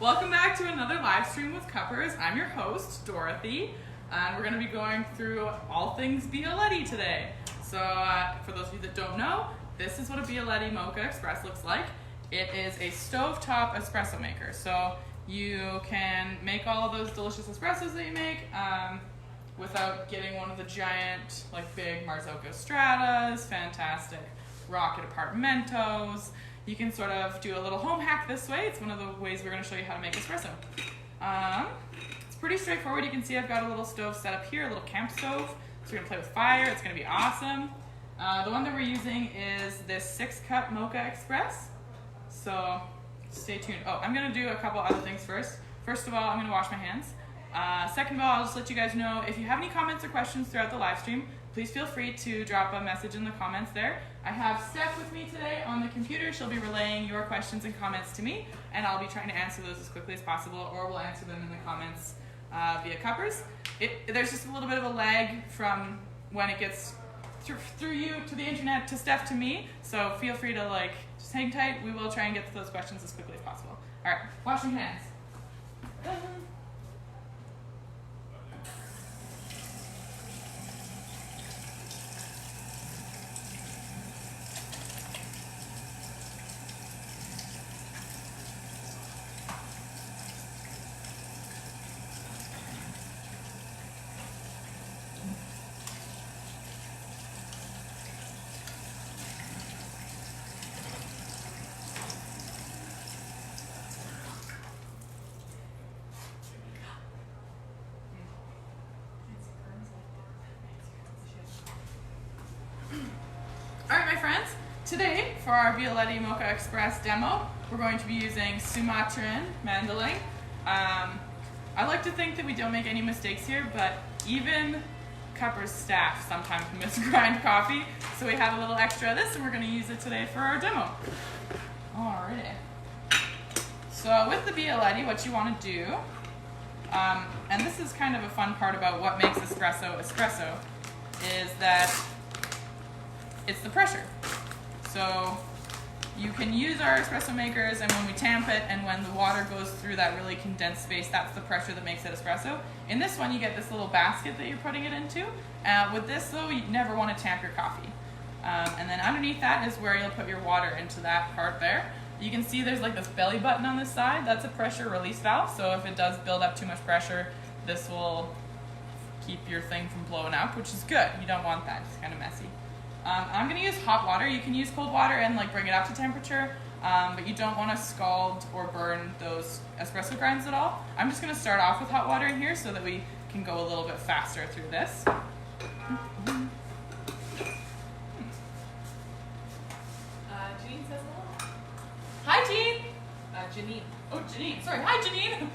Welcome back to another live stream with Cuppers. I'm your host, Dorothy, and we're going to be going through all things Bialetti today. So for those of you that don't know, this is what a Bialetti Moka Express looks like. It is a stovetop espresso maker. So you can make all of those delicious espressos that you make without getting one of the giant, like big Marzocco Stratas, fantastic rocket apartamentos. You can sort of do a little home hack this way. It's one of the ways we're going to show you how to make espresso. It's pretty straightforward. You can see I've got a little stove set up here, a little camp stove. So we're going to play with fire. It's going to be awesome. The one that we're using is this 6-cup Moka Express. So stay tuned. Oh, I'm going to do a couple other things first. First of all, I'm going to wash my hands. Second of all, I'll just let you guys know, if you have any comments or questions throughout the live stream, please feel free to drop a message in the comments there. I have Steph with me today on the computer. She'll be relaying your questions and comments to me, and I'll be trying to answer those as quickly as possible, or we'll answer them in the comments via Cuppers. There's just a little bit of a lag from when it gets through you to the internet to Steph to me, so feel free to just hang tight. We will try and get to those questions as quickly as possible. All right, washing hands. Today, for our Bialetti Moka Express demo, we're going to be using Sumatran mandolin. I like to think that we don't make any mistakes here, but even Cuppers staff sometimes misgrind coffee, so we have a little extra of this, and we're going to use it today for our demo. Alrighty. So with the Bialetti, what you want to do, and this is kind of a fun part about what makes espresso, is that it's the pressure. So you can use our espresso makers, and when we tamp it and when the water goes through that really condensed space, that's the pressure that makes it espresso. In this one, you get this little basket that you're putting it into. With this though, you never want to tamp your coffee. And then underneath that is where you'll put your water into that part there. You can see there's like this belly button on this side. That's a pressure release valve. So if it does build up too much pressure, this will keep your thing from blowing up, which is good. You don't want that. It's kind of messy. I'm going to use hot water. You can use cold water and bring it up to temperature, but you don't want to scald or burn those espresso grinds at all. I'm just going to start off with hot water in here so that we can go a little bit faster through this. Janine says hello. Hi, Jean. Janine. Oh, Janine. Sorry. Hi, Janine.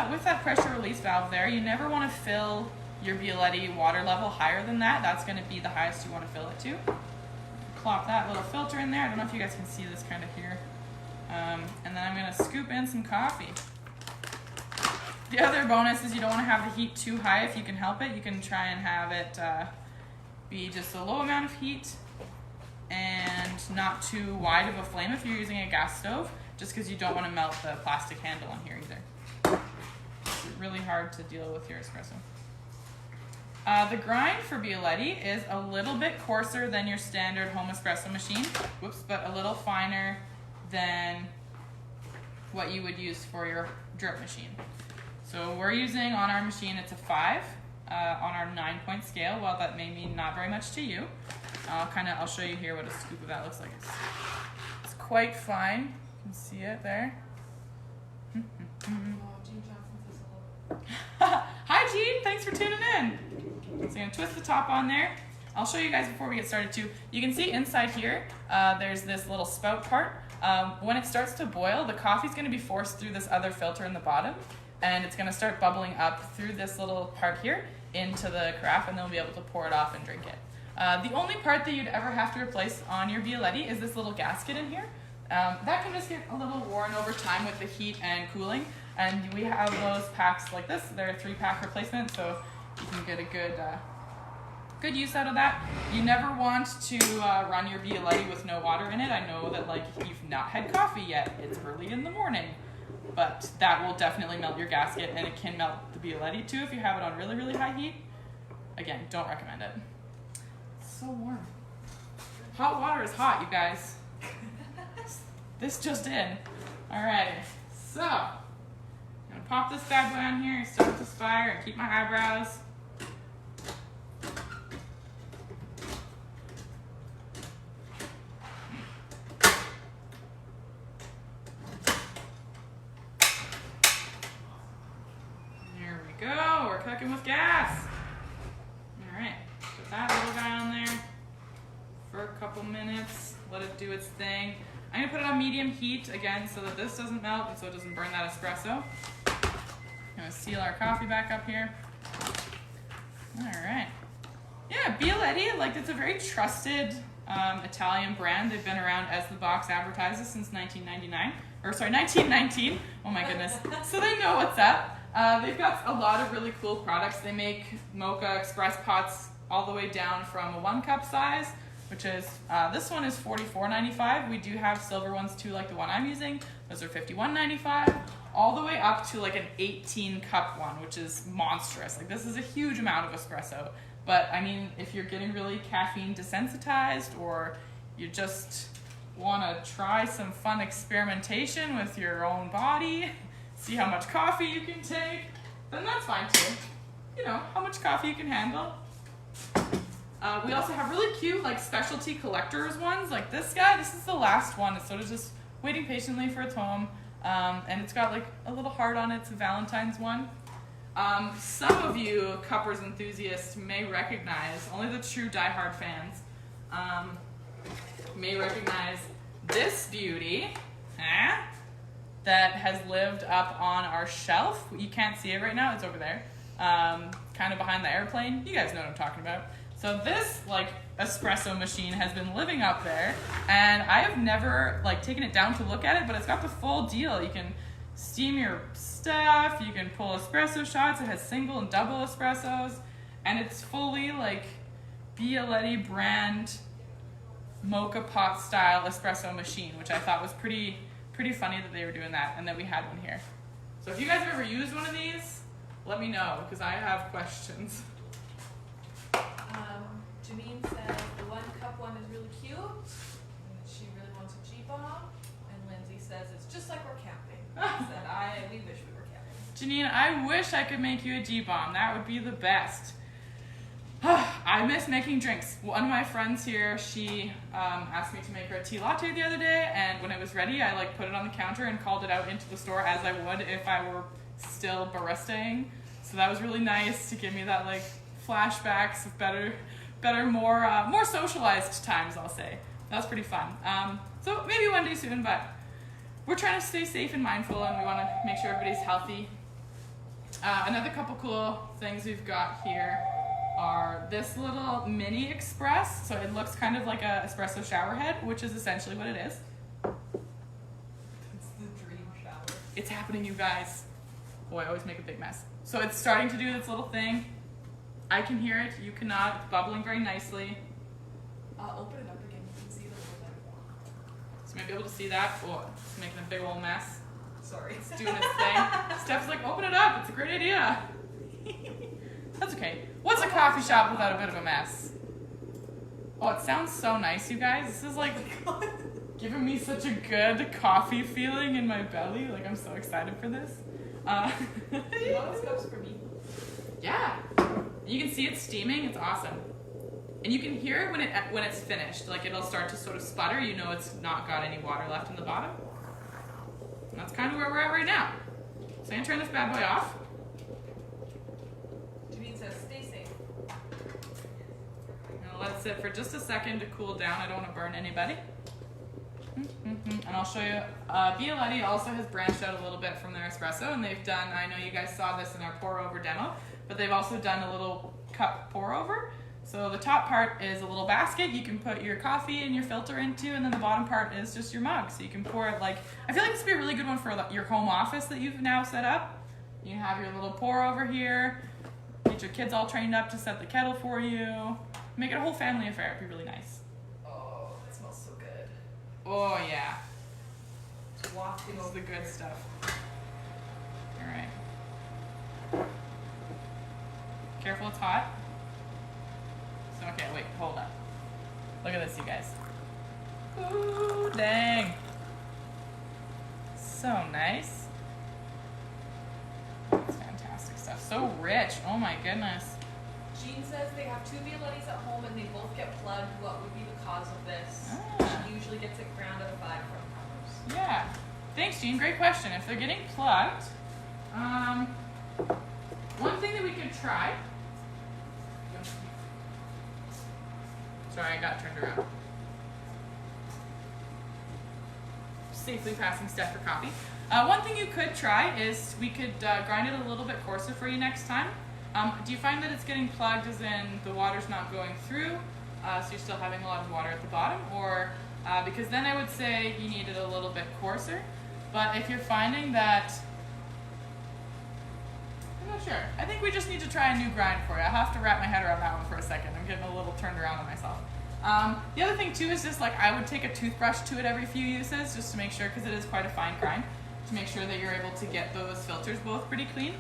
With that pressure release valve there, you never want to fill your Bialetti water level higher than that. That's going to be the highest you want to fill it to. Plop that little filter in there. I don't know if you guys can see this kind of here. And then I'm going to scoop in some coffee. The other bonus is you don't want to have the heat too high if you can help it. You can try and have it be just a low amount of heat and not too wide of a flame if you're using a gas stove, just because you don't want to melt the plastic handle on here either. It's really hard to deal with your espresso. The grind for Bialetti is a little bit coarser than your standard home espresso machine, but a little finer than what you would use for your drip machine. So we're using on our machine, it's a 5 on our 9-point scale. While that may mean not very much to you, I'll show you here what a scoop of that looks like. It's quite fine. You can see it there. Hi, Jean. Thanks for tuning in. So I'm going to twist the top on there. I'll show you guys before we get started too. You can see inside here, there's this little spout part. When it starts to boil, the coffee's going to be forced through this other filter in the bottom, and it's going to start bubbling up through this little part here into the carafe, and then we'll be able to pour it off and drink it. The only part that you'd ever have to replace on your Bialetti is this little gasket in here. That can just get a little worn over time with the heat and cooling. And we have those packs like this. They're a 3-pack replacement, so you can get a good use out of that. You never want to run your Bialetti with no water in it. I know that like you've not had coffee yet. It's early in the morning, but that will definitely melt your gasket, and it can melt the Bialetti too if you have it on really, really high heat. Again, don't recommend it. It's so warm. Hot water is hot, you guys. This just in. All right, so I'm gonna pop this bad boy on here, start this fire, and keep my eyebrows. There we go, we're cooking with gas. All right, put that little guy on there for a couple minutes, let it do its thing. I'm gonna put it on medium heat again so that this doesn't melt and so it doesn't burn that espresso. I'm gonna seal our coffee back up here. All right. Yeah, Bialetti, like it's a very trusted Italian brand. They've been around, as the box advertises, since 1999. Or sorry, 1919. Oh my goodness. So they know what's up. They've got a lot of really cool products. They make Moka express pots all the way down from a 1-cup size, which is, this one is $44.95. We do have silver ones too, like the one I'm using. Those are $51.95. All the way up to like an 18-cup one, which is monstrous. Like this is a huge amount of espresso. But I mean, if you're getting really caffeine desensitized, or you just want to try some fun experimentation with your own body, see how much coffee you can take, then that's fine too. You know, how much coffee you can handle. We also have really cute like specialty collectors ones, like this guy. This is the last one. It's sort of just waiting patiently for its home. And it's got like a little heart on it. It's a Valentine's one. Some of you cuppers enthusiasts may recognize, only the true diehard fans, may recognize this beauty that has lived up on our shelf. You can't see it right now. It's over there, kind of behind the airplane. You guys know what I'm talking about. So this like espresso machine has been living up there, and I have never like taken it down to look at it, but it's got the full deal. You can steam your stuff, you can pull espresso shots. It has single and double espressos, and it's fully like Bialetti brand Moka pot style espresso machine, which I thought was pretty funny that they were doing that and that we had one here. So if you guys have ever used one of these, let me know, because I have questions. Janine says the 1-cup one is really cute, and she really wants a G-bomb. And Lindsay says it's just like we're camping. Said we wish we were camping. Janine, I wish I could make you a G-bomb. That would be the best. I miss making drinks. One of my friends here, she asked me to make her a tea latte the other day, and when it was ready, I like put it on the counter and called it out into the store as I would if I were still baristaing. So that was really nice to give me that like flashbacks of better, more socialized times, I'll say. That was pretty fun. So maybe one day soon, but we're trying to stay safe and mindful, and we want to make sure everybody's healthy. Another couple cool things we've got here are this little mini express. So it looks kind of like a espresso shower head, which is essentially what it is. It's the dream shower. It's happening, you guys. Oh, I always make a big mess. So it's starting to do its little thing. I can hear it, you cannot. It's bubbling very nicely. Open it up again, you can see the little bit. So you might be able to see that. Oh, it's making a big old mess. Sorry. It's doing its thing. Steph's like, open it up, it's a great idea. That's okay. What's a coffee shop without a bit of a mess? Oh, it sounds so nice, you guys. This is like giving me such a good coffee feeling in my belly. Like, I'm so excited for this. You want those cups for me? Yeah. You can see it steaming. It's awesome. And you can hear it when it's finished. Like, it'll start to sort of sputter. You know it's not got any water left in the bottom. And that's kind of where we're at right now. So I'm going to turn this bad boy off. Janine says, stay safe. I'm going to let it sit for just a second to cool down. I don't want to burn anybody. And I'll show you, Bialetti also has branched out a little bit from their espresso, and they've done, I know you guys saw this in our pour over demo, but they've also done a little cup pour over. So the top part is a little basket you can put your coffee and your filter into, and then the bottom part is just your mug. So you can pour it like, I feel like this would be a really good one for your home office that you've now set up. You have your little pour over here, get your kids all trained up to set the kettle for you. Make it a whole family affair, it'd be really nice. Oh, that smells so good. Oh yeah. Just wafting This is over the good here. stuff. Alright. Careful, it's hot. So, okay, wait, hold up. Look at this, you guys. Ooh, dang. So nice. It's fantastic stuff. So rich. Oh my goodness. Jean says they have 2 Violettis at home and they both get plugged. What would be the cause of this? Ah. She usually gets it ground out of 5 from Peppers. Yeah. Thanks, Jean. Great question. If they're getting plugged, one thing that we could try. Sorry, I got turned around. Safely passing Steph for coffee. One thing you could try is we could grind it a little bit coarser for you next time. Do you find that it's getting plugged as in the water's not going through, so you're still having a lot of water at the bottom? Or, because then I would say you need it a little bit coarser. But if you're finding that, I'm not sure. I think we just need to try a new grind for you. I'll have to wrap my head around that one for a second. I'm getting a little turned around on myself. The other thing too is just like I would take a toothbrush to it every few uses just to make sure, because it is quite a fine grind, to make sure that you're able to get those filters both pretty clean.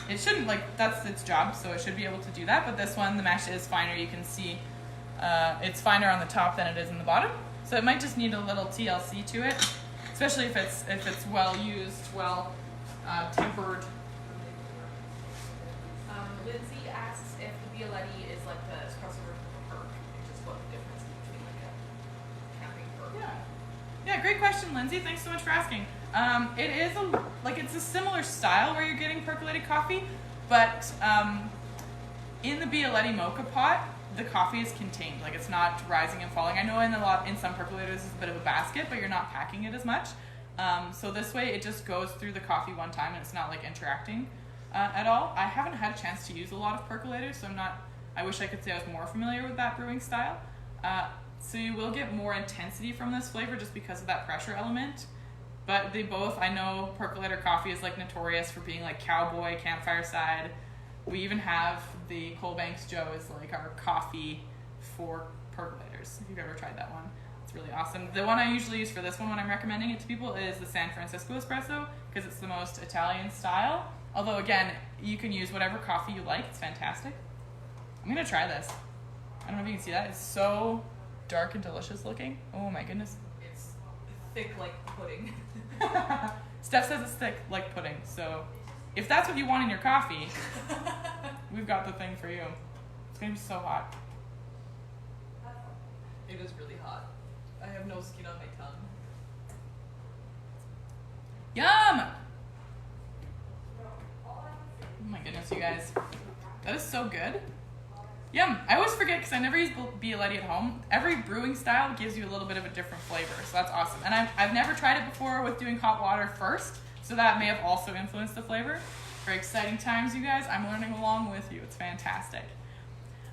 It shouldn't, like, that's its job, so it should be able to do that, but this one, the mesh is finer. You can see it's finer on the top than it is in the bottom, so it might just need a little TLC to it, especially if it's well used, well tempered. Lindsay asks if the Violetti is like the espresso version of a perk, and just what the difference is between like a camping perk. Yeah, great question, Lindsay. Thanks so much for asking. It is it's a similar style where you're getting percolated coffee, but in the Bialetti Moka pot, the coffee is contained. Like, it's not rising and falling. I know in some percolators it's a bit of a basket, but you're not packing it as much. So this way it just goes through the coffee one time and it's not like interacting at all. I haven't had a chance to use a lot of percolators, so I wish I could say I was more familiar with that brewing style. So you will get more intensity from this flavor just because of that pressure element. But they both, I know percolator coffee is like notorious for being like cowboy, campfire side. We even have the Cole Banks Joe is like our coffee for percolators, if you've ever tried that one. It's really awesome. The one I usually use for this one when I'm recommending it to people is the San Francisco Espresso, because it's the most Italian style. Although again, you can use whatever coffee you like, it's fantastic. I'm gonna try this. I don't know if you can see that. It's so dark and delicious looking. Oh my goodness. It's thick like pudding. Steph says it's thick like pudding, so if that's what you want in your coffee, we've got the thing for you. It's gonna be so hot. It is really hot. I have no skin on my tongue. Yum! Oh my goodness, you guys. That is so good. Yum. I always forget because I never use Bialetti at home. Every brewing style gives you a little bit of a different flavor, so that's awesome. And I've never tried it before with doing hot water first, so that may have also influenced the flavor. Very exciting times, you guys. I'm learning along with you. It's fantastic.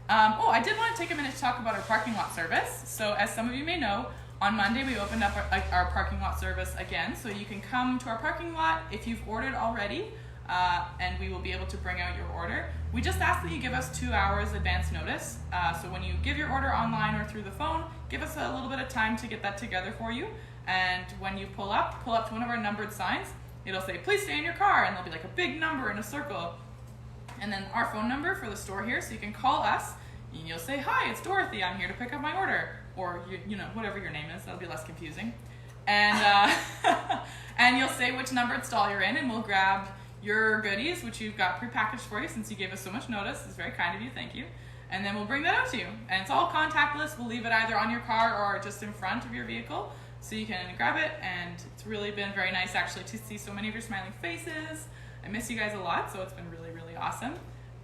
I did want to take a minute to talk about our parking lot service. So as some of you may know, on Monday we opened up our parking lot service again, so you can come to our parking lot if you've ordered already, and we will be able to bring out your order. We just ask that you give us 2 hours advance notice. So when you give your order online or through the phone, give us a little bit of time to get that together for you. And when you pull up to one of our numbered signs. It'll say, please stay in your car, and there'll be like a big number in a circle. And then our phone number for the store here, so you can call us, and you'll say, hi, it's Dorothy, I'm here to pick up my order. Or, you know, whatever your name is, that'll be less confusing. And, and you'll say which numbered stall you're in, and we'll grab your goodies, which you've got prepackaged for you since you gave us so much notice. It's very kind of you, thank you. And then we'll bring that out to you. And it's all contactless. We'll leave it either on your car or just in front of your vehicle, so you can grab it. And it's really been very nice actually to see so many of your smiling faces. I miss you guys a lot, so it's been really, really awesome.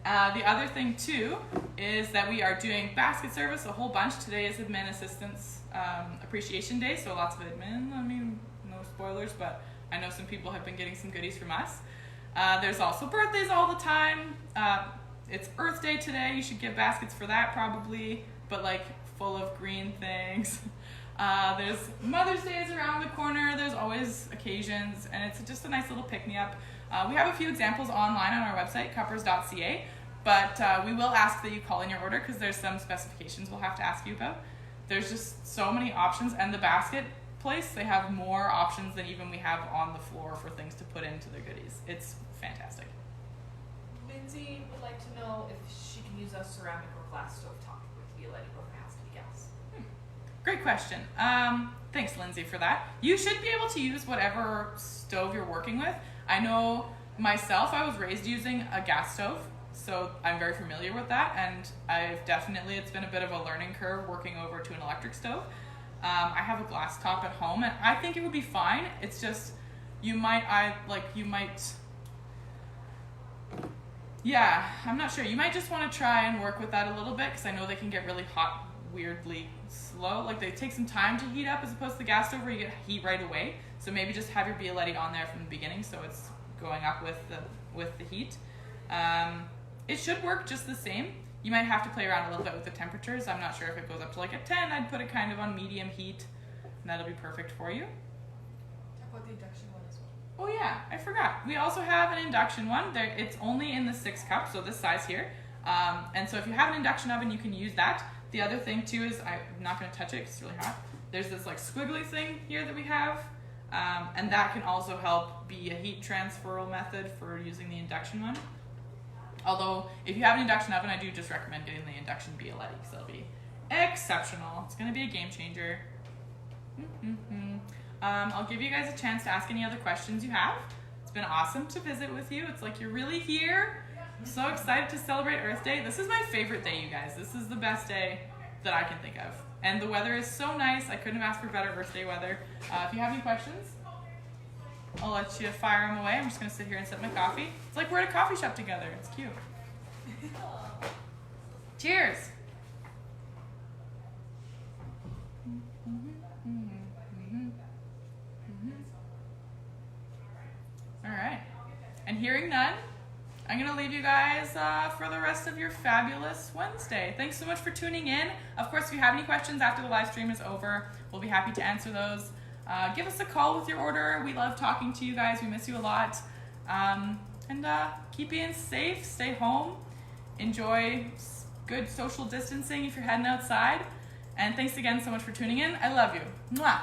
The other thing too is that we are doing basket service a whole bunch. Today is Admin Assistance Appreciation Day, so lots of admin. I mean, no spoilers, but I know some people have been getting some goodies from us. There's also birthdays all the time. it's Earth Day today. You should get baskets for that probably, but like full of green things. There's Mother's Day is around the corner. There's always occasions, and it's just a nice little pick-me-up. We have a few examples online on our website, cuppers.ca, but we will ask that you call in your order because there's some specifications we'll have to ask you about. There's just so many options, and the basket place, they have more options than even we have on the floor for things to put into their goodies. It's fantastic. Lindsay would like to know if she can use a ceramic or glass stove top with Violetta or if it has to be gas. Great question. Thanks, Lindsay, for that. You should be able to use whatever stove you're working with. I know myself, I was raised using a gas stove, so I'm very familiar with that, and it's been a bit of a learning curve working over to an electric stove. I have a glass top at home, and I think it would be fine. It's just, yeah, I'm not sure. You might just want to try and work with that a little bit, because I know they can get really hot weirdly slow. Like, they take some time to heat up as opposed to the gas stove where you get heat right away. So maybe just have your Bialetti on there from the beginning so it's going up with the heat. It should work just the same. You might have to play around a little bit with the temperatures. I'm not sure if it goes up to like a 10. I'd put it kind of on medium heat, and that'll be perfect for you. Talk about the induction one as well. Oh yeah, I forgot. We also have an induction one. It's only in the 6 cup, so this size here. And so if you have an induction oven, you can use that. The other thing too is, I'm not going to touch it because it's really hot. There's this like squiggly thing here that we have, and that can also help be a heat transferal method for using the induction one. Although, if you have an induction oven, I do just recommend getting the induction Bialetti because it'll be exceptional. It's going to be a game changer. I'll give you guys a chance to ask any other questions you have. It's been awesome to visit with you. It's like you're really here. I'm so excited to celebrate Earth Day. This is my favorite day, you guys. This is the best day that I can think of. And the weather is so nice. I couldn't have asked for better Earth Day weather. If you have any questions, I'll let you fire them away. I'm just going to sit here and sip my coffee. It's like we're at a coffee shop together. It's cute. Cheers. All right. And hearing none, I'm going to leave you guys for the rest of your fabulous Wednesday. Thanks so much for tuning in. Of course, if you have any questions after the live stream is over, we'll be happy to answer those. Give us a call with your order. We love talking to you guys. We miss you a lot. And keep being safe. Stay home. Enjoy good social distancing if you're heading outside. And thanks again so much for tuning in. I love you. Mwah.